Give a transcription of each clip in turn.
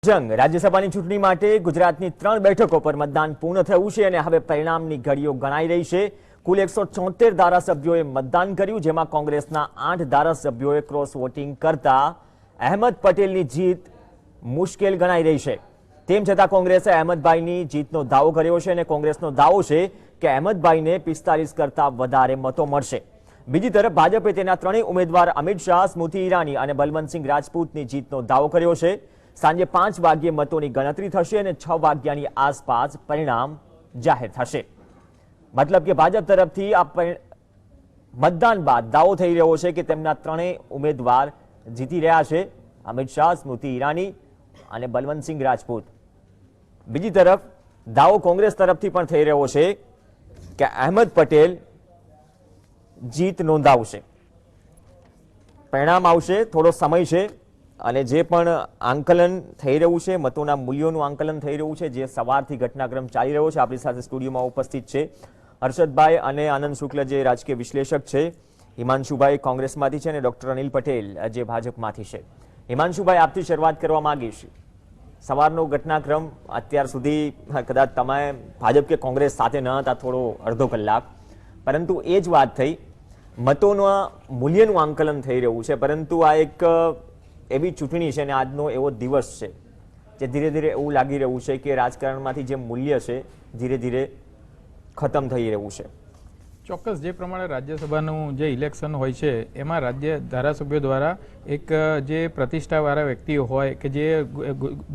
જંગ રાજ્યસભાની ચૂંટણી માટે ગુજરાતની 3 બેઠકો પર મતદાન પૂર્ણ થયું છે અને હવે પરિણામની ઘડીઓ ગણાઈ રહી છે। કુલ 174 ધારાસભ્યોએ મતદાન કર્યું, જેમાં કોંગ્રેસના 8 ધારાસભ્યોએ ક્રોસ વોટિંગ કરતા અહેમદ પટેલની જીત મુશ્કેલ ગણાઈ રહી છે। તેમ છતાં કોંગ્રેસે અહેમદભાઈની જીતનો દાવો કર્યો છે અને કોંગ્રેસનો દાવો છે કે અહેમદભાઈને 45 કરતા વધારે મતો મળશે। બીજી તરફ ભાજપે તેના 3 ઉમેદવાર અમિત શાહ, સ્મૃતિ ઈરાની અને બલવંતસિંહ રાજપૂતની જીતનો દાવો કર્યો છે। સાંજે 5 વાગ્યે મતોની ગણતરી થશે અને 6 વાગ્યાની આસપાસ પરિણામ જાહેર થશે। મતલબ કે ભાજપ તરફથી આ મતદાન બાદ દાવો થઈ રહ્યો છે કે તેમના 3 ઉમેદવાર જીતી રહ્યા છે, અમિત શાહ, સ્મૃતિ ઈરાની અને બલવંતસિંહ રાજપૂત। બીજી તરફ દાવો કોંગ્રેસ તરફથી પણ થઈ રહ્યો છે કે અહેમદ પટેલ જીત નોંધાવશે। પરિણામ આવશે, થોડો સમય છે અને જે પણ આંકલન થઈ રહ્યું છે, મતોના મૂલ્યોનું આંકલન થઈ રહ્યું છે, જે સવારથી ઘટનાક્રમ ચાલી રહ્યો છે। આપણી સાથે સ્ટુડિયોમાં ઉપસ્થિત છે હર્ષદભાઈ અને આનંદ શુક્લ, જે રાજકીય વિશ્લેષક છે, હિમાંશુભાઈ કોંગ્રેસમાંથી છે અને ડોક્ટર અનિલ પટેલ જે ભાજપમાંથી છે। હિમાંશુભાઈ, આપથી શરૂઆત કરવા માંગીશ। સવારનો ઘટનાક્રમ અત્યાર સુધી કદાચ તમે ભાજપ કે કોંગ્રેસ સાથે ન હતા થોડો અડધો કલાક, પરંતુ એ જ વાત થઈ, મતોના મૂલ્યનું આંકલન થઈ રહ્યું છે, પરંતુ આ એક એવી ચૂંટણી છે અને આજનો એવો દિવસ છે જે ધીરે ધીરે એવું લાગી રહ્યું છે કે રાજકારણમાંથી જે મૂલ્ય છે ધીરે ધીરે ખતમ થઈ રહ્યું છે। ચોક્કસ જે પ્રમાણે રાજ્યસભાનું જે ઇલેક્શન હોય છે એમાં રાજ્ય ધારાસભ્યો દ્વારા એક જે પ્રતિષ્ઠાવાળા વ્યક્તિઓ હોય કે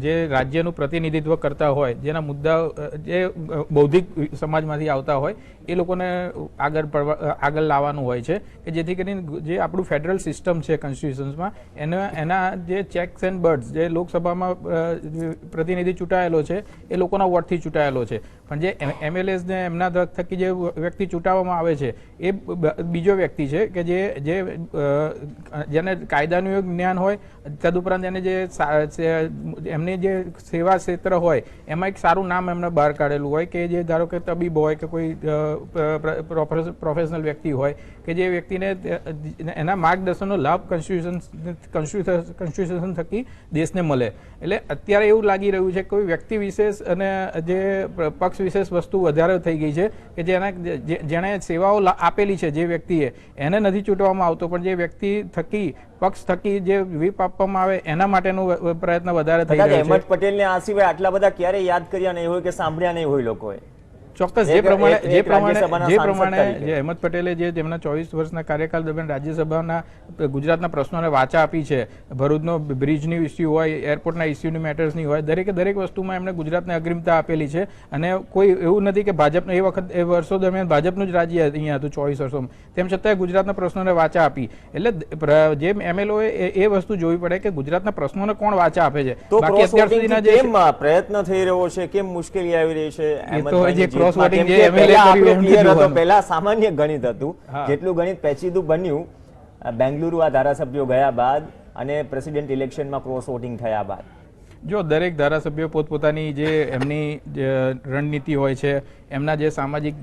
જે રાજ્યનું પ્રતિનિધિત્વ કરતા હોય, જેના મુદ્દાઓ જે બૌદ્ધિક સમાજમાંથી આવતા હોય એ લોકોને આગળ લાવવાનું હોય છે કે જેથી કરીને જે આપણું ફેડરલ સિસ્ટમ છે કોન્સ્ટિટ્યુશન્સમાં એના જે ચેક્સ એન્ડ બર્ડ્સ, જે લોકસભામાં પ્રતિનિધિ ચૂંટાયેલો છે એ લોકોના વોટથી ચૂંટાયેલો છે, પણ જે એમએલએસને એમના થકી જે વ્યક્તિ ચૂંટાવવામાં આવે છે એ બીજો વ્યક્તિ છે કે જેને કાયદાનું જ્ઞાન હોય, તદુપરાંત એને જે એમની જે સેવા ક્ષેત્ર હોય એમાં એક સારું નામ એમને બહાર કાઢેલું હોય કે જે ધારો કે તબીબ હોય કે કોઈ પ્રોફેશનલ વ્યક્તિ હોય કે જે વ્યક્તિને એના માર્ગદર્શનનો લાભ કોન્સ્ટિટ્યુશન થકી દેશને મળે। એટલે અત્યારે એવું લાગી રહ્યું છે કે કોઈ વ્યક્તિ વિશેષ અને જે પક્ષ વિશેષ વસ્તુ વધારે થઈ ગઈ છે કે જેણે સેવાઓ આપેલી છે જે વ્યક્તિએ, એને નથી ચૂંટવામાં આવતો, પણ જે વ્યક્તિ થકી પક્ષ થકી જે વ્હીપ આપવામાં આવે એના માટેનો પ્રયત્ન વધારે થઈ રહ્યો છે। અહેમદ પટેલને આ સિવાય આટલા બધા ક્યારે યાદ કર્યા નહીં હોય કે સાંભળ્યા નહીં હોય લોકોએ। ચોક્કસ જે પ્રમાણે જે અહેમદ પટેલે જે તેમના 24 વર્ષના કાર્યકાળ દરમિયાન રાજ્યસભાના ગુજરાતના પ્રશ્નોને વાચા આપી છે, ભરૂચનો બ્રિજની ઇસ્યુ હોય, એરપોર્ટના ઇસ્યુની મેટર્સની હોય, દરેક વસ્તુમાં એમણે ગુજરાતને અગ્રિમતા આપેલી છે અને કોઈ એવું નથી કે ભાજપને એ વખત એ વર્ષો દરમિયાન ભાજપનું જ રાજ્ય અહીંયા હતું 24 વર્ષોમાં, તેમ છતાં ગુજરાતના પ્રશ્નોને વાચા આપી। એટલે જે એમએલઓએ એ વસ્તુ જોવી પડે કે ગુજરાતના પ્રશ્નોને કોણ વાચા આપે છે। બાકી અત્યાર સુધીના જે પ્રયત્ન થઈ રહ્યો છે, કેમ મુશ્કેલી આવી રહી છે? પહેલા સામાન્ય ગણિત હતું, જેટલું ગણિત પેચીદું બન્યું બેંગલુરુ આ ધારાસભ્યો ગયા બાદ અને પ્રેસિડેન્ટ ઇલેક્શનમાં ક્રોસ વોટિંગ થયા બાદ। જો દરેક ધારાસભ્યો પોતપોતાની જે એમની રણનીતિ હોય છે, એમના જે સામાજિક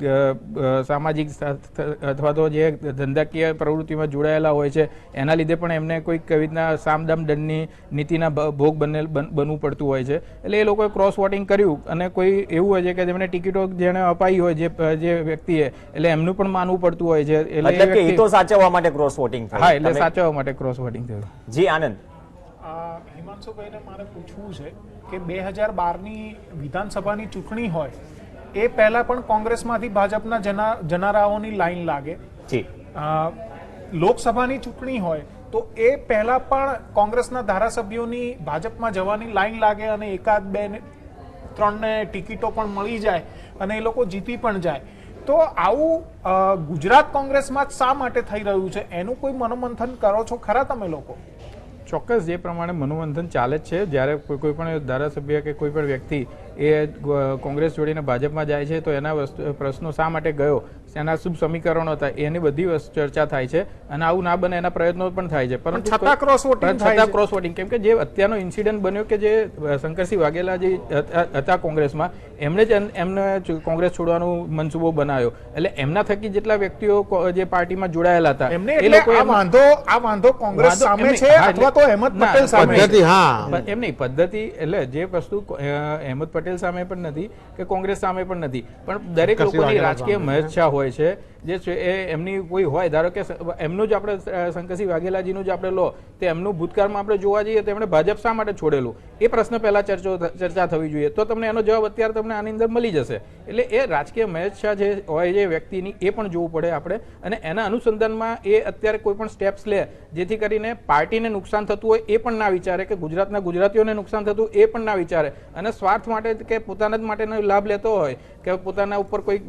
અથવા તો જે ધંધાકીય પ્રવૃત્તિમાં જોડાયેલા હોય છે એના લીધે પણ એમને કોઈક રીતના સામદામ દંડની નીતિના ભોગ બનવું પડતું હોય છે। એટલે એ લોકોએ ક્રોસ વોટિંગ કર્યું અને કોઈ એવું હોય છે કે જેમને ટિકિટો જેને અપાઈ હોય જે વ્યક્તિએ, એટલે એમનું પણ માનવું પડતું હોય છે। એટલે હિતો સાચવવા માટે ક્રોસ વોટિંગ થયું। હા, એટલે સાચવવા માટે ક્રોસ વોટિંગ થયું। જી આનંદ, હિમાંશુભાઈને મારે પૂછવું છે કે 2012ની વિધાનસભાની ચૂંટણી હોય એ પહેલા પણ કોંગ્રેસમાંથી ભાજપના જનારાઓની લાઈન લાગે, લોકસભાની ચૂંટણી હોય તો એ પહેલા પણ કોંગ્રેસના ધારાસભ્યોની ભાજપમાં જવાની લાઈન લાગે અને 1, 2, 3 ટિકિટો પણ મળી જાય અને એ લોકો જીતી પણ જાય। તો આવું ગુજરાત કોંગ્રેસમાં જ શા માટે થઈ રહ્યું છે? એનું કોઈ મનોમંથન કરો છો ખરા તમે લોકો? ચોક્કસ જે પ્રમાણે મનોમંથન ચાલે જ છે, જ્યારે કોઈ પણ ધારાસભ્ય કે કોઈ પણ વ્યક્તિ એ કોંગ્રેસ છોડીને ભાજપમાં જાય છે તો એના પ્રશ્નો શા માટે ગયો, એના શુભ સમીકરણો હતા એની બધી ચર્ચા થાય છે અને આવું ના બને એના પ્રયત્નો પણ થાય છે, પરંતુ છતાં ક્રોસ વોટિંગ છતાં ક્રોસ વોટિંગ, કેમ કે જે અત્યારનો ઇન્સિડન્ટ બન્યો કે જે શંકરસિંહ વાઘેલા જે હતા કોંગ્રેસમાં, એમણે જ એમને કોંગ્રેસ છોડવાનો મનસૂબો બનાવ્યો, એટલે એમના થકી જેટલા વ્યક્તિઓ જે પાર્ટીમાં જોડાયેલા હતા એ લોકો આ વાંધો કોંગ્રેસ સામે છે અથવા તો અહેમદ પટેલ સામે પદ્ધતિ, હા, એમ નહીં, પદ્ધતિ એટલે જે વસ્તુ અહેમદ પટેલ સામે પણ નથી કે કોંગ્રેસ સામે પણ નથી, પણ દરેક લોકોની રાજકીય મહેચ્છા હોય છે જે છે એ એમની કોઈ હોય. ધારો કે એમનું જ આપણે શંકરસિંહ વાઘેલાજીનું જ આપણે લો તો એમનું ભૂતકાળમાં આપણે જોવા જઈએ તો એમણે ભાજપ શા માટે છોડેલું એ પ્રશ્ન પહેલા ચર્ચા થવી જોઈએ, તો તમને એનો જવાબ અત્યારે તમને આની અંદર મળી જશે. એટલે એ રાજકીય મહેચ્છા જે હોય છે વ્યક્તિની એ પણ જોવું પડે આપણે, અને એના અનુસંધાનમાં એ અત્યારે કોઈ પણ સ્ટેપ્સ લે જેથી કરીને પાર્ટીને નુકસાન થતું હોય એ પણ ના વિચારે, કે ગુજરાતના ગુજરાતીઓને નુકસાન થતું એ પણ ના વિચારે, અને સ્વાર્થ માટે કે પોતાના જ માટેનો લાભ લેતો હોય કે પોતાના ઉપર કોઈ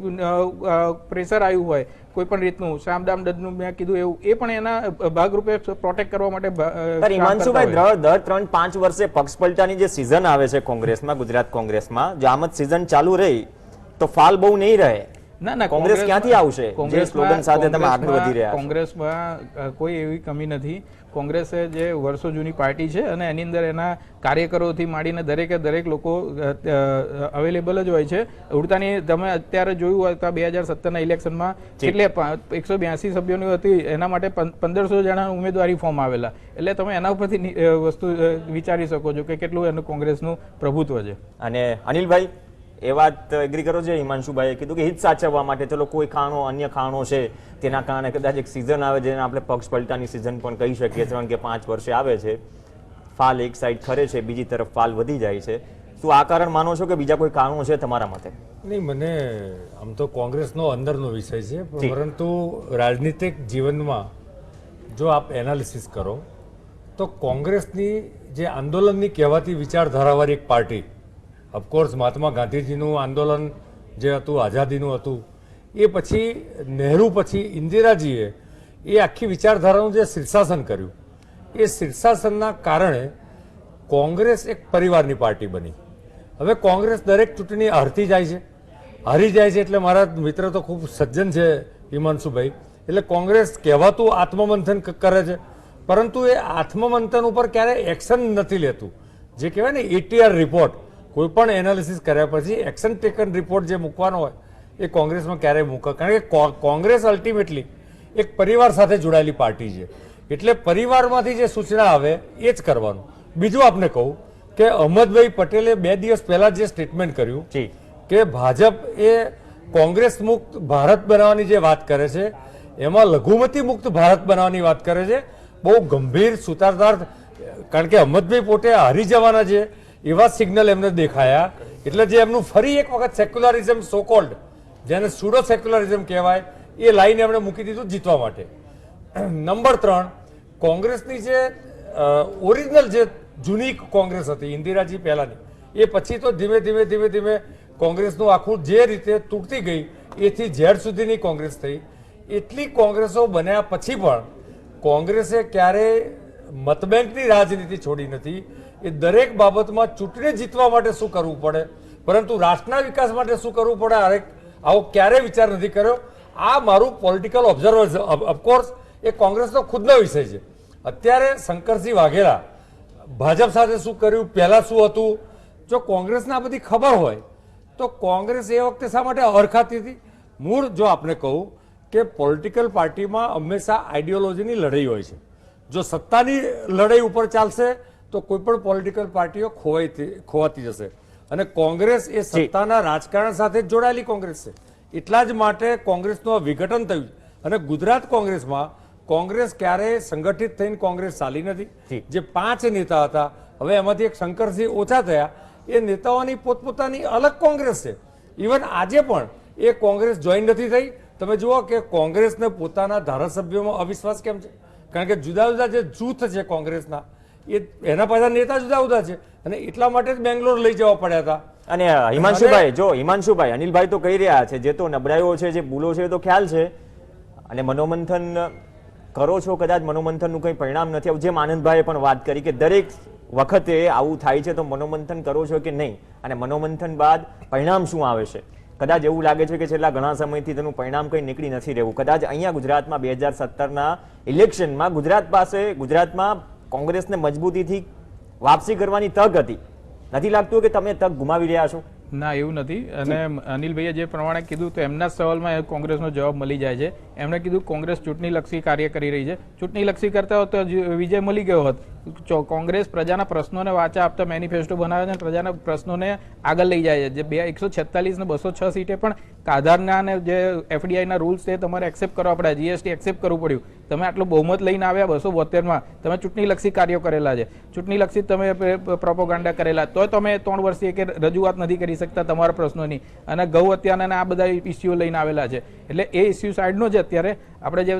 પ્રેશર આવ્યું હોય કોઈ પણ રીતનું, સામદામ દદનું મેં કીધું એવું, એ પણ એના ભાગરૂપે પ્રોટેક્ટ કરવા માટે. હિમાંશુભાઈ, દર 3-5 વર્ષે પક્ષ પલટાની જે સિઝન આવે છે કોંગ્રેસમાં, ગુજરાત કોંગ્રેસમાં, જો આમ જ સિઝન ચાલુ રહી તો ફાલ બહુ નહીં રહે. ના, કોંગ્રેસ ક્યાંથી આવશે જે સ્લોગન સાથે તમે આગળ વધી રહ્યા છો? કોંગ્રેસમાં કોઈ એવી કમી નથી. કોંગ્રેસે જે વર્ષો જૂની પાર્ટી છે અને એની અંદર એના કાર્યકરોથી માંડીને દરેકે દરેક લોકો અવેલેબલ જ હોય છે. ઉડતાની તમે અત્યારે જોયું હોય તો 2017ના ઇલેક્શનમાં કેટલે 182 સભ્યોની હતી, એના માટે 1500 જણા ઉમેદવારી ફોર્મ આવેલા, એટલે તમે એના ઉપરથી વસ્તુ વિચારી શકો છો કે કેટલું એનું કોંગ્રેસનું પ્રભુત્વ છે. અને અનિલભાઈ, એ વાત એગ્રી કરો છો? હિમાંશુભાઈએ કીધું કે હિત સાચવવા માટે ચલો કોઈ ખાણો અન્ય ખાણો છે તેના કારણે કદાચ એક સિઝન આવે જેને આપણે પક્ષ પલટાની સિઝન પણ કહી શકીએ, કારણ કે 5 વર્ષે આવે છે, ફાલ એક સાઈડ ખરે છે, બીજી તરફ ફાલ વધી જાય છે. શું આ કારણ માનો છો કે બીજા કોઈ કારણો છે તમારા મતે? નહીં, મને આમ તો કોંગ્રેસનો અંદરનો વિષય છે, પરંતુ રાજનીતિક જીવનમાં જો આપ એનાલિસિસ કરો તો કોંગ્રેસની જે આંદોલનની કહેવાતી વિચારધારાવાળી એક પાર્ટી, ઓફકોર્સ મહાત્મા ગાંધીજીનું આંદોલન જે હતું, આઝાદીનું હતું, એ પછી નહેરુ પછી ઇન્દિરાજીએ એ આખી વિચારધારાનું જે શીર્ષાસન કર્યું, એ શીર્ષાસનના કારણે કોંગ્રેસ એક પરિવારની પાર્ટી બની. હવે કોંગ્રેસ દરેક ચૂંટણી હારી જાય છે, એટલે મારા મિત્ર તો ખૂબ સજ્જન છે હિમાંશુભાઈ, એટલે કોંગ્રેસ કહેવાતું આત્મમંથન કરે છે, પરંતુ એ આત્મમંથન ઉપર ક્યારેય એક્શન નથી લેતું. જે કહેવાય ને ATR રિપોર્ટ, કોઈ પણ એનાલિસિસ કર્યા પછી એક્શન ટેકન રિપોર્ટ જે મૂકવાનો હોય એ કોંગ્રેસમાં ક્યારેય મૂકે, કારણ કે કોંગ્રેસ અલ્ટિમેટલી એક પરિવાર સાથે જોડાયેલી પાર્ટી છે, એટલે પરિવારમાંથી જે સૂચના આવે એ જ કરવાનું. બીજું આપને કહું કે અહમદભાઈ પટેલે 2 દિવસ પહેલા જે સ્ટેટમેન્ટ કર્યું કે ભાજપ એ કોંગ્રેસ મુક્ત ભારત બનાવવાની જે વાત કરે છે, એમાં લઘુમતી મુક્ત ભારત બનાવવાની વાત કરે છે, બહુ ગંભીર સુતારદાર, કારણ કે અહમદભાઈ પોતે હારી જવાના છે એવા સિગ્નલ એમને દેખાયા, એટલે જે એમનું ફરી એક વખત સેક્યુલરિઝમ સોકોલ્ડ, જેને સુડો સેક્યુલરિઝમ કહેવાય, એ લાઈન એમણે મૂકી દીધું જીતવા માટે. નંબર 3, કોંગ્રેસની જે ઓરિજિનલ જે જૂની કોંગ્રેસ હતી ઇન્દિરાજી પહેલાની, એ પછી તો ધીમે ધીમે કોંગ્રેસનું આખું જે રીતે તૂટતી ગઈ એથી ઝેડ સુધીની કોંગ્રેસ થઈ. એટલી કોંગ્રેસો બન્યા પછી પણ કોંગ્રેસે ક્યારેય મતબેંકની રાજનીતિ છોડી નથી. એ દરેક બાબતમાં ચૂંટણી જીતવા માટે શું કરવું પડે, પરંતુ રાષ્ટ્રના વિકાસ માટે શું કરવું પડે, આવો ક્યારેય વિચાર નથી કર્યો. આ મારું પોલિટિકલ ઓબ્ઝર્વર, ઓફકોર્સ એ કોંગ્રેસનો ખુદનો વિષય છે. અત્યારે શંકરસિંહ વાઘેલા ભાજપ સાથે શું કર્યું, પહેલા શું હતું, જો કોંગ્રેસને આ બધી ખબર હોય તો કોંગ્રેસ એ વખતે શા માટે અરખાતી હતી? મૂળ જો આપને કહું કે પોલિટિકલ પાર્ટીમાં હંમેશા આઈડિયોલોજીની લડાઈ હોય છે. જો સત્તાની લડાઈ ઉપર ચાલશે તો કોઈ પણ પોલિટિકલ પાર્ટીઓ ખોવાતી જશે, અને કોંગ્રેસ એ સત્તાના રાજકારણ સાથે જોડાયેલી કોંગ્રેસ છે. એટલા જ માટે કોંગ્રેસનું વિઘટન થયું, અને ગુજરાત કોંગ્રેસમાં કોંગ્રેસ ક્યારેય સંગઠિત થઈને કોંગ્રેસ ચાલી નથી. જે 5 નેતા હતા, હવે એમાંથી એક શંકરસિંહ ઓછા થયા, એ નેતાઓની પોતપોતાની અલગ કોંગ્રેસ છે. ઇવન આજે પણ એ કોંગ્રેસ જોઈન નથી થઈ. તમે જુઓ કે કોંગ્રેસને પોતાના ધારાસભ્યોમાં અવિશ્વાસ કેમ છે? કારણ કે જુદા જુદા જે જૂથ છે કોંગ્રેસના, એના પાછા નેતા જુદા જુદા છે, અને એટલા માટે જ બેંગ્લોર લઈ જવા પડ્યા હતા. અને હિમાંશુભાઈ, અનિલભાઈ તો કહી રહ્યા છે, જે તો નબળાઈઓ છે, જે ભૂલો છે, તો ખ્યાલ છે, અને મનોમંથન કરો છો, કદાચ મનોમંથનનું કંઈ પરિણામ નથી આવ્યું. જેમ આનંદભાઈએ પણ વાત કરી કે દરેક વખતે આવું થાય છે, તો મનોમંથન કરો છો કે નહીં, અને મનોમંથન બાદ પરિણામ શું આવે છે? કદાચ એવું લાગે છે કે છેલ્લા ઘણા સમયથી તેનું પરિણામ કંઈ નીકળી નથી રહ્યું. કદાચ અહીંયા ગુજરાતમાં 2017ના ઇલેક્શનમાં ગુજરાતમાં કોંગ્રેસને મજબૂતીથી વાપસી કરવાની તક હતી. નથી લાગતું કે તમે તક ગુમાવી રહ્યા છો? ના, એવું નથી. અને અનિલભાઈએ જે પ્રમાણે કીધું તો એમના સવાલમાં કોંગ્રેસનો જવાબ મળી જાય છે. એમણે કીધું કોંગ્રેસ ચૂંટણીલક્ષી કાર્ય કરી રહી છે. ચૂંટણીલક્ષી કરતા હોત તો વિજય મળી ગયો હોત. કોંગ્રેસ પ્રજાના પ્રશ્નોને વાચા આપતા મેનિફેસ્ટો બનાવે છે, પ્રજાના પ્રશ્નોને આગળ લઈ જાય છે. જે 146 ને 206 સીટે પણ આધારના અને જે એફડીઆઈના રૂલ્સ છે તમારે એક્સેપ્ટ કરવા પડ્યા, જીએસટી એક્સેપ્ટ કરવું પડ્યું. તમે આટલું બહુમત લઈને આવ્યા 272માં, તમે ચૂંટણીલક્ષી કાર્યો કરેલા છે, ચૂંટણીલક્ષી તમે પ્રોપોગાન્ડા કરેલા, તો તમે 3 વર્ષથી એક રજૂઆત નથી કરી શકતા તમારા પ્રશ્નોની. અને ગૌ હત્યાના આ બધા ઇસ્યુઓ લઈને આવેલા છે. એટલે એ ઇસ્યુ સાઈડનો છે અત્યારે આપણે જે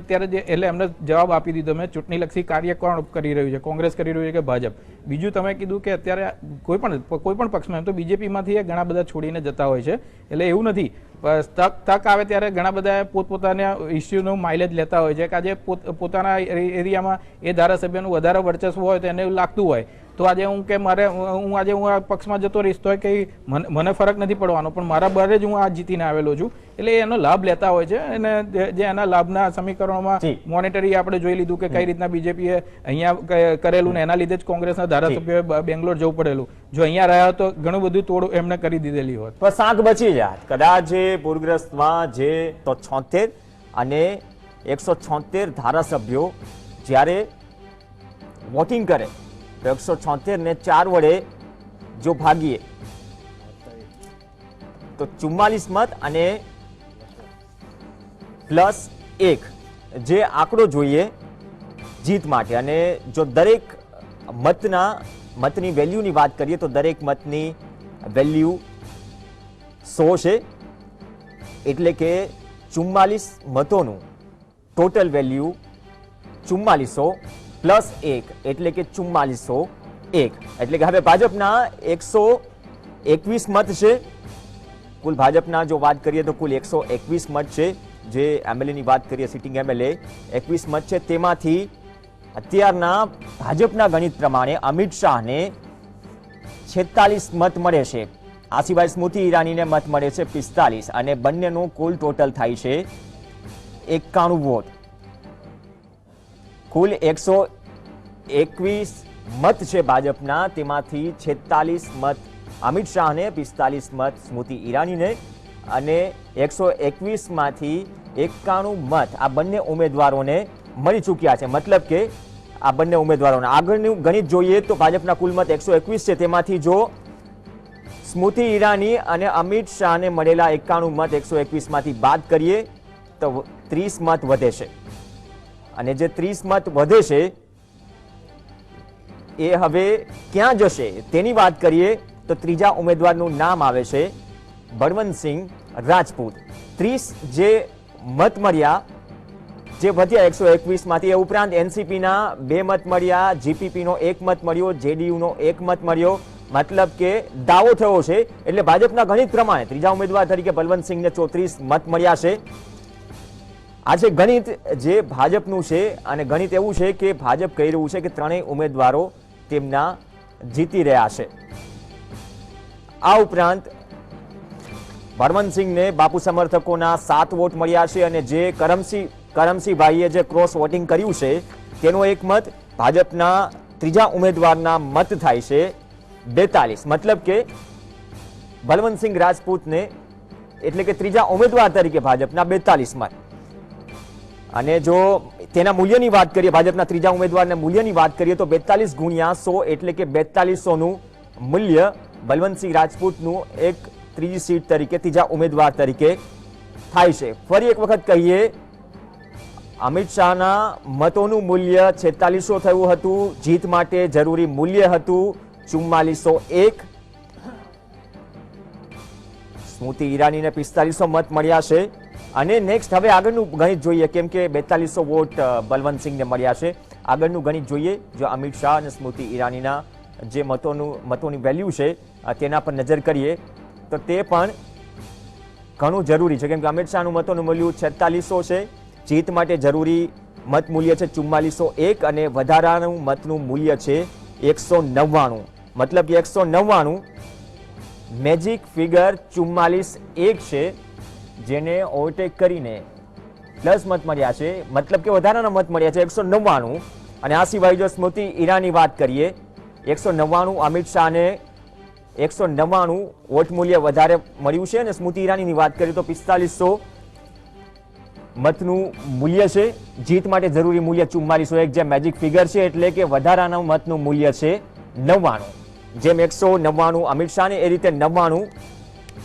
એટલે એમને જવાબ આપી દીધો મેં. ચૂંટણીલક્ષી કાર્ય કોણ કરી રહ્યું છે, કોંગ્રેસ કરી રહ્યું છે કે ભાજપ? બીજું તમે કીધું કે અત્યારે કોઈ પણ પક્ષમાં, એમ તો બીજેપીમાંથી ઘણા બધા છોડીને જતા હોય છે. એટલે એવું નથી, તક આવે ત્યારે ઘણા બધા પોતપોતાના ઇસ્યુનું માઇલેજ લેતા હોય છે કે આજે પોતાના એરિયામાં એ ધારાસભ્યનું વધારે વર્ચસ્વ હોય તો એને એવું લાગતું હોય તો આજે હું આ પક્ષમાં જતો રહીશ તો કંઈ મને ફરક નથી પડવાનો, પણ મારા બરે જ હું આ જીતીને આવેલો છું. એટલે એનો લાભ લેતા હોય છે. અને જે એના લાભના સમીકરણોમાં મોનેટરી આપણે જોઈ લીધું કે કઈ રીતના બીજેપીએ અહીંયા કરેલું ને એના લીધે જ કોંગ્રેસના ધારાસભ્યોએ બેંગ્લોર જવું પડેલું. જો અહીંયા રહ્યા તો ઘણું બધું તોડ એમને કરી દીધેલી હોત. પણ શાક બચી જાત. કદાચ પૂરગ્રસ્તમાં જે 76 અને 176 ધારાસભ્યો જ્યારે વોટિંગ કરે તો 176 ને 4 વડે જો ભાગીએ તો 44 મત અને +1 જે આંકડો જોઈએ જીત માટે. અને જો દરેક મતની વેલ્યુની વાત કરીએ તો દરેક મતની વેલ્યુ 100 છે. એટલે કે 44 મતોનું ટોટલ વેલ્યુ 4400 +1 એટલે કે 4401. એટલે કે હવે ભાજપના 121 મત છે. કુલ ભાજપના જો વાત કરીએ તો કુલ 121 મત છે. જે એમએલએની વાત કરીએ, સિટિંગ એમએલએ 21 મત છે. તેમાંથી અત્યારના ભાજપના ગણિત પ્રમાણે અમિત શાહને 46 મત મળે છે. આ સિવાય સ્મૃતિ ઈરાનીને મત મળે છે 45 અને બંનેનું કુલ ટોટલ થાય છે 91 વોટ. કુલ 121 મત છે ભાજપના, તેમાંથી 46 મત અમિત શાહને, 45 મત સ્મૃતિ ઈરાનીને અને 121 માંથી 91 મત આ બંને ઉમેદવારોને મળી ચૂક્યા છે. મતલબ કે આ બંને ઉમેદવારોને આગળનું ગણિત જોઈએ તો ભાજપના કુલ મત 121 છે. તેમાંથી જો સ્મૃતિ ઈરાની અને અમિત શાહને મળેલા 91 મત 121 માંથી બાદ કરીએ તો 30 મત વધે છે. અને જે 30 મત વધે છે એ હવે ક્યાં જશે તેની વાત કરીએ તો ત્રીજા ઉમેદવારનું નામ આવે છે બળવંતસિંહ રાજપૂત. 30 જે મત મળ્યા, જે વધ્યા 121 માંથી, એ ઉપરાંત એનસીપીના 2 મત મળ્યા, જીપીપીનો 1 મત મળ્યો, જેડીયુનો 1 મત મળ્યો. મતલબ કે દાવો થયો છે. એટલે ભાજપના ગણિત પ્રમાણે ત્રીજા ઉમેદવાર તરીકે બળવંતસિંહને 34 મત મળ્યા છે. આ છે ગણિત જે ભાજપનું છે. અને ગણિત એવું છે કે ભાજપ કહી રહ્યું છે કે ત્રણેય ઉમેદવારો તેમના જીતી રહ્યા છે. આ ઉપરાંત બળવંતસિંહને બાપુ સમર્થકોના 7 વોટ મળ્યા છે. અને જે કરમસિંહભાઈએ જે ક્રોસ વોટિંગ કર્યું છે તેનો 1 મત, ભાજપના ત્રીજા ઉમેદવારના મત થાય છે 42. મતલબ કે બળવંતસિંહ રાજપૂતને એટલે કે ત્રીજા ઉમેદવાર તરીકે ભાજપના 42 મત. અને જો તેના મૂલ્યની વાત કરીએ, ભાજપના ત્રીજા ઉમેદવારના મૂલ્યની વાત કરીએ તો 42 ગુણ્યા 100 એટલે કે 4200નું મૂલ્ય બળવંતસિંહ રાજપૂતનું એક ત્રીજી સીટ તરીકે, ત્રીજા ઉમેદવાર તરીકે થાય છે. ફરી એક વખત કહીએ, અમિત શાહના મતોનું મૂલ્ય 4600 થયું હતું. જીત માટે જરૂરી મૂલ્ય હતું 4401. સ્મૃતિ ઈરાનીને 4500 મત મળ્યા છે. અને નેક્સ્ટ હવે આગળનું ગણિત જોઈએ, કેમ કે 4200 વોટ બળવંતસિંહને મળ્યા છે. આગળનું ગણિત જોઈએ, જો અમિત શાહ અને સ્મૃતિ ઈરાનીના જે મતોની વેલ્યુ છે તેના પર નજર કરીએ તો તે પણ ઘણું જરૂરી છે. કેમ કે અમિત શાહનું મતોનું મૂલ્ય 4600 છે. જીત માટે જરૂરી મત મૂલ્ય છે 4401 અને વધારાનું મતનું મૂલ્ય છે 199. મતલબ કે 199 મેજિક ફિગર 44-1 છે, જેને ઓવરટેક કરીને પ્લસ મત મળ્યા છે, મતલબ કે વધારાના મત મળ્યા છે 199. અને આ સિવાય જો સ્મૃતિ ઈરાની વાત કરીએ 199, અમિત શાહને 199 વોટ મૂલ્ય વધારે મળ્યું છે. અને સ્મૃતિ ઈરાનીની વાત કરીએ તો 4500 મતનું મૂલ્ય છે. જીત માટે જરૂરી મૂલ્ય 4401, જે મેજિક ફિગર છે, એટલે કે વધારાના મતનું મૂલ્ય છે 99. જેમ 199 અમિત શાહને, એ રીતે 99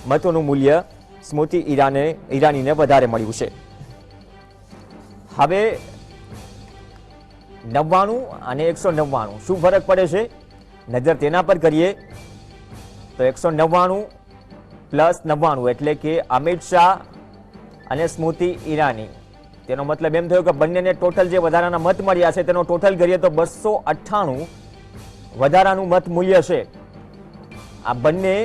મતોનું મૂલ્ય સ્મૃતિ ઈરાનીને વધારે મળ્યું છે. હવે 99 અને 199 શું ફરક પડે છે, નજર તેના પર કરીએ તો 199 પ્લસ 99 એટલે કે અમિત શાહ અને સ્મૃતિ ઈરાની, તેનો મતલબ એમ થયો કે બંનેને ટોટલ જે વધારાના મત મળ્યા છે તેનો ટોટલ કરીએ તો 298 વધારાનું મત મૂલ્ય છે. આ બંને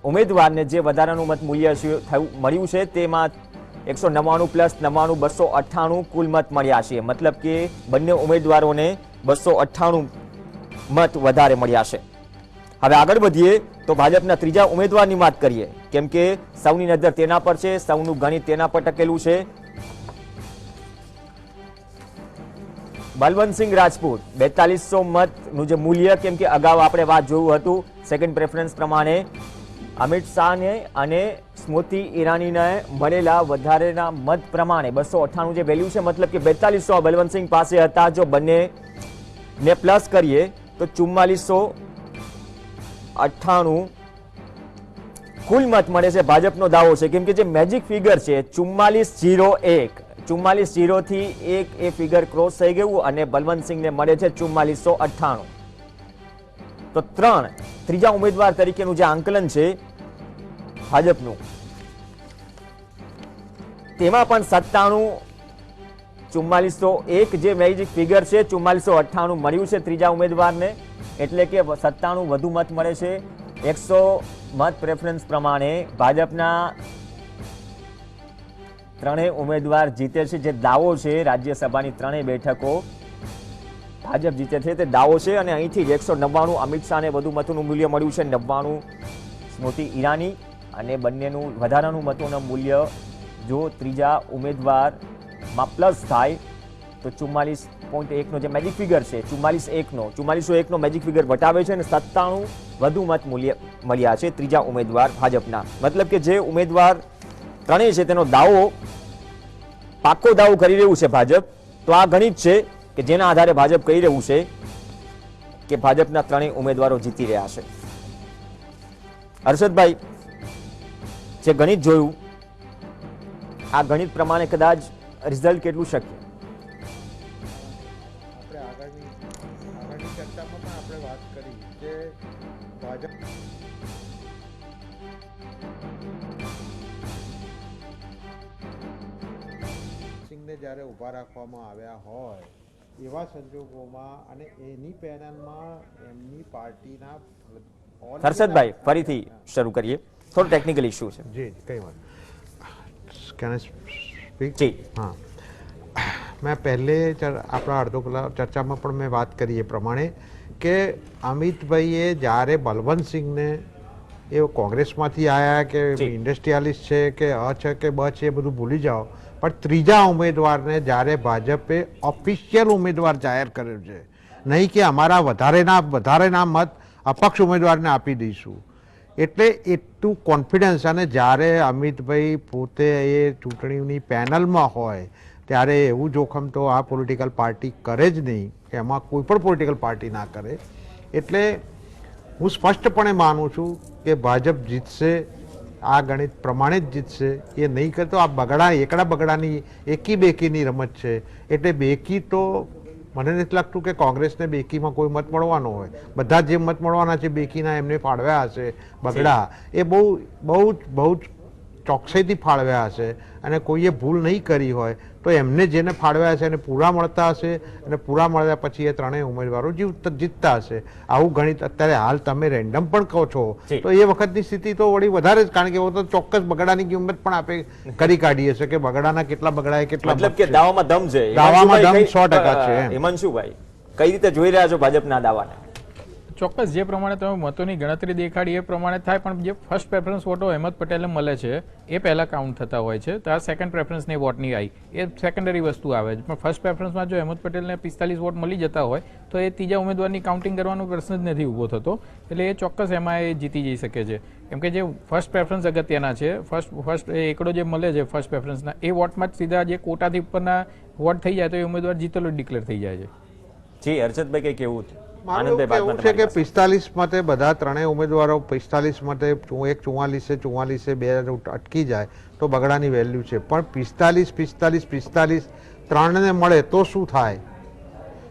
ઉમેદવારને જે વધારાનું મત મૂલ્ય મળ્યું છે તેમાં 199 પ્લસ 99 298 કુલ મત મળ્યા છે. મતલબ કે બંને ઉમેદવારોને 298 મત વધારે મળ્યા છે. હવે આગળ વધીએ તો ભાજપના ત્રીજા ઉમેદવારની વાત કરીએ, કેમ કે સૌની નજર તેના પર છે, સૌનું ગણિત તેના પર ટકેલું છે. બલવંતસિંહ રાજપૂત 4200 મતનું જે મૂલ્ય, કેમ કે અગાઉ આપણે વાત જોયું હતું સેકન્ડ પ્રેફરન્સ પ્રમાણે અમિત શાહને અને સ્મૃતિ ઈરાનીને મળેલા વધારેના મત પ્રમાણે 298 જે વેલ્યુ છે, મતલબ કે 4200 બલવંતસિંહ પાસે હતા. જો બંનેને પ્લસ કરીએ તો 4498 કુલ મત મળે છે. ભાજપનો દાવો છે, કેમ કે જે મેજિક ફિગર છે 4401, 44 થી 1 એ ફિગર ક્રોસ થઈ ગયું અને બલવંતસિંહને મળે છે 4498. તો ત્રીજા ઉમેદવાર તરીકેનું જે આંકલન છે ભાજપનું, તેમાં પણ 4401 જે મેજિક ફિગર છે 4498 મળ્યું છે ત્રીજા ઉમેદવારને, એટલે કે 97 વધુ મત મળે છે. 100 મત પ્રેફરન્સ પ્રમાણે ભાજપના ત્રણેય ઉમેદવાર જીતે છે. જે દાવો છે રાજ્યસભાની ત્રણેય બેઠકો ભાજપ જીતે છે તે દાવો છે. અને અહીંથી જ 199 અમિત શાહને વધુ મતોનું મૂલ્ય મળ્યું છે, 99 સ્મૃતિ ઈરાની, અને બંનેનું વધારાનું મતોનું મૂલ્ય જો ત્રીજા ઉમેદવારમાં પ્લસ થાય તો 44.1 નો જે મેજિક ફિગર છે 4401 નો મેજિક ફિગર વટાવે છે અને 97 વધુ મત મૂલ્ય મળ્યા છે ત્રીજા ઉમેદવાર ભાજપના. મતલબ કે જે ઉમેદવાર ત્રણેય છે તેનો દાવો, પાક્કો દાવો કરી રહ્યું છે ભાજપ. તો આ ગણિત છે કે જેના આધારે ભાજપ કહી રહ્યું છે કે ભાજપના ત્રણેય ઉમેદવારો જીતી રહ્યા છે. હર્ષદભાઈ, જે ગણિત જોયું, આ ગણિત પ્રમાણે કદાચ રિઝલ્ટ કેટલું શક્ય? આપણે આગળની ચર્ચામાં પણ આપણે વાત કરી કે ભાજપ સિંહને જ્યારે ઊભા રાખવામાં આવ્યા હોય એવા સંજોગોમાં અને એની પેનલમાં એમની પાર્ટીના હર્ષદભાઈ, ફરીથી શરૂ કરીએ, થોડો ટેકનિકલ ઇશ્યુ છે. જી કઈ વાત કેન આઈ સ્પીક? જી हाँ, मैं पहले આપણા અડધો કલાક ચર્ચામાં પણ મેં વાત કરી એ પ્રમાણે કે અમિતભાઈએ જ્યારે બલવંતસિંહને એ કોંગ્રેસમાંથી આવ્યા કે ઇન્ડસ્ટ્રીયાલિસ્ટ છે કે છે કે છે એ બધું ભૂલી જાઓ, પણ ત્રીજા ઉમેદવારને જ્યારે ભાજપે ઓફિશિયલ ઉમેદવાર જાહેર કર્યો છે, નહીં કે અમારા વધારેના મત અપક્ષ ઉમેદવારને આપી દઈશું, એટલે એટલું કોન્ફિડન્સ. અને જ્યારે અમિતભાઈ પોતે એ ચૂંટણીની પેનલમાં હોય ત્યારે એવું જોખમ તો આ પોલિટિકલ પાર્ટી કરે જ નહીં, કે એમાં કોઈ પણ પોલિટિકલ પાર્ટી ના કરે. એટલે હું સ્પષ્ટપણે માનું છું કે ભાજપ જીતશે, આ ગણિત પ્રમાણે જ જીતશે. એ નહીં કરતો આ એકડા બગડાની એકી બેકીની રમત છે. એટલે બેકી તો મને નથી લાગતું કે કોંગ્રેસને બેકીમાં કોઈ મત મળવાનો હોય. બધા જે મત મળવાના છે બેકીના એમને ફાળવ્યા હશે બગડા, એ બહુ જ ચોકસાઈથી ફાળવ્યા હશે. અને કોઈએ ભૂલ નહીં કરી હોય તો એમને જેને ફાળવ્યા છે એને પૂરા મળતા હશે, અને પૂરા મળ્યા પછી એ ત્રણેય ઉમેદવારો જીતતા હશે. આવું ગણિત અત્યારે હાલ તમે રેન્ડમ પણ કહો છો તો એ વખતની સ્થિતિ તો વળી વધારે જ, કારણ કે તો ચોક્કસ બગડાની કિંમત પણ આપણે કરી કાઢીએ છીએ કે બગડાના કેટલા બગડાય કેટલા, મતલબ કે દાવામાં દમ છે. દાવામાં દમ 100% છે. હિમાંશુભાઈ, કઈ રીતે જોઈ રહ્યા છો ભાજપના દાવાને? ચોક્કસ જે પ્રમાણે તમે મતોની ગણતરી દેખાડી એ પ્રમાણે થાય, પણ જે ફર્સ્ટ પ્રેફરન્સ વોટો અહેમદ પટેલને મળે છે એ પહેલા કાઉન્ટ થતા હોય છે, તો આ સેકન્ડ પ્રેફરન્સની વોટની આવી એ સેકન્ડરી વસ્તુ આવે છે. પણ ફર્સ્ટ પ્રેફરન્સમાં જો અહેમદ પટેલને 45 વોટ મળી જતા હોય તો એ ત્રીજા ઉમેદવારની કાઉન્ટિંગ કરવાનો પ્રશ્ન જ નથી ઊભો થતો, એટલે એ ચોક્કસ એમાં એ જીતી જઈ શકે છે. કેમ કે જે ફર્સ્ટ પ્રેફરન્સ અગત્યના છે, ફર્સ્ટ એકડો જે મળે છે ફર્સ્ટ પ્રેફરન્સના એ વોટમાં જ સીધા જે કોટાથી ઉપરના વોટ થઈ જાય તો એ ઉમેદવાર જીતેલો ડિક્લેર થઈ જાય છે. જી હર્ષદભાઈ કઈ કેવું મારું એવું કહેવું છે કે 45 મતે બધા ત્રણેય ઉમેદવારો 45 મતે 44 બે અટકી જાય તો બગડાની વેલ્યુ છે, પણ 45 ત્રણને મળે તો શું થાય?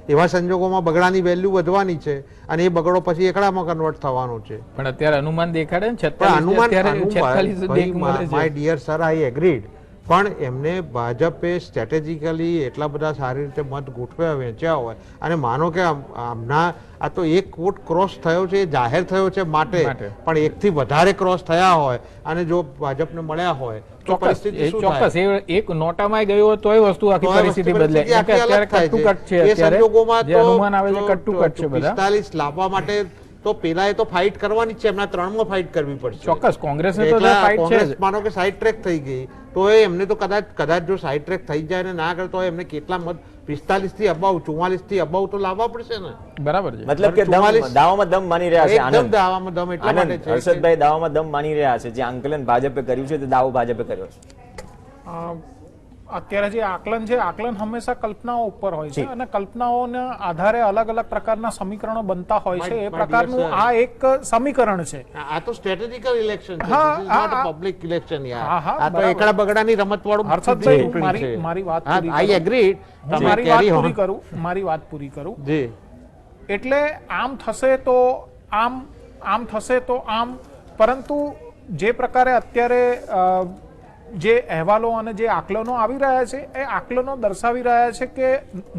એવા સંજોગોમાં બગડાની વેલ્યુ વધવાની છે અને એ બગડો પછી એકડામાં કન્વર્ટ થવાનો છે. પણ અત્યારે અનુમાન દેખાડે ને પણ 46 my dear sir, I agreed, પણ એમને ભાજપે સ્ટ્રેટેજિકલી એટલા બધા સારી રીતે મત ગોઠવ્યા વેચ્યા હોય અને માનો કે આમના આ તો એક વોટ ક્રોસ થયો છે, એ જાહેર થયો છે માટે, પણ એકથી વધારે ક્રોસ થયા હોય અને જો ભાજપને મળ્યા હોય તો પરિસ્થિતિ શું થાય? ચોક્કસ એક નોટામાં ગયો તો એ વસ્તુ આખી પરિસ્થિતિ બદલે. અત્યારે કટ ટુ કટ છે, એ સંજોગોમાં જે અનુમાન આવે છે કટ ટુ કટ છે બધા. 45 લાવવા માટે તો પેલા એ તો ફાઇટ કરવાની જ છે, એમના ત્રણમાં ફાઇટ કરવી પડશે. ચોક્કસ કોંગ્રેસને તો એકલા ફાઇટ છે કોંગ્રેસ જ. માનો કે સાઇડ ટ્રેક થઈ ગઈ તો એમને તો કદાચ જો સાઇડ ટ્રેક થઈ જાય ને ના કરે તો એમને કેટલા મત 45 થી અબાઉ 44 થી અબાઉ તો લાવવા પડશે ને. બરાબર છે. મતલબ કે દાવામાં દમ માની રહ્યા છે. એકદમ દાવામાં દમ એટલા માટે છે. હર્ષદભાઈ દાવામાં દમ માની રહ્યા છે, જે આંકલન ભાજપે કર્યું છે તે દાવો ભાજપે કર્યો છે. અત્યારે જે આકલન છે, આકલન હંમેશા કલ્પનાઓ ઉપર હોય છે અને કલ્પનાઓના આધારે અલગ અલગ પ્રકારના સમીકરણો બનતા હોય છે. એ પ્રકારનું આ એક સમીકરણ છે. આ તો સ્ટ્રેટેજિકલ ઇલેક્શન છે, હા, this is not a public election યાર. હા, હા, આ તો બરાબર. એકડા બગડાની રમત વાળું હર્ષદભાઈ, મારી વાત પૂરી આઈ એગ્રીડ. મારી વાત પૂરી કરું. જી, એટલે આમ થશે તો આમ થશે તો આમ, પરંતુ જે પ્રકારે અત્યારે જે અહેવાલો અને જે આકલનો આવી રહ્યા છે એ આકલનો દર્શાવી રહ્યા છે કે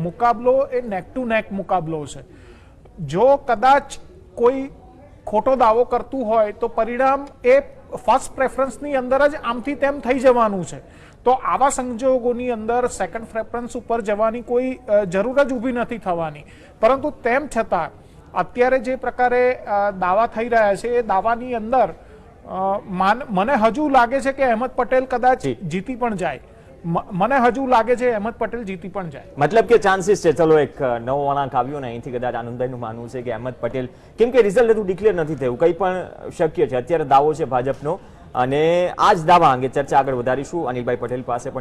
મુકાબલો એ નેક ટુ નેક મુકાબલો છે. જો કદાચ કોઈ ખોટો દાવો કરતું હોય તો પરિણામ એ ફર્સ્ટ પ્રેફરન્સની અંદર જ આમથી તેમ થઈ જવાનું છે. તો આવા સંજોગોની અંદર સેકન્ડ પ્રેફરન્સ ઉપર જવાની કોઈ જરૂર જ ઊભી નથી થવાની. પરંતુ તેમ છતાં અત્યારે જે પ્રકારે દાવા થઈ રહ્યા છે એ દાવાની અંદર મને હજુ લાગે છે કે અહેમદ પટેલ કદાચ જીતી પણ જાય. મને હજુ લાગે છે અહેમદ પટેલ જીતી પણ જાય. મતલબ કે ચાન્સીસ છે. ચલો એક નવો વળાંક આવ્યો ને અહીંથી કદાચ આનંદભાઈનું માનવું છે કે અહેમદ પટેલ, કેમ કે રિઝલ્ટ હજુ ડિક્લેર નથી થયું, કંઈ પણ શક્ય છે. અત્યારે દાવો છે ભાજપનો અને આ જ દાવા અંગે ચર્ચા આગળ વધારીશું અનિલભાઈ પટેલ પાસે પણ.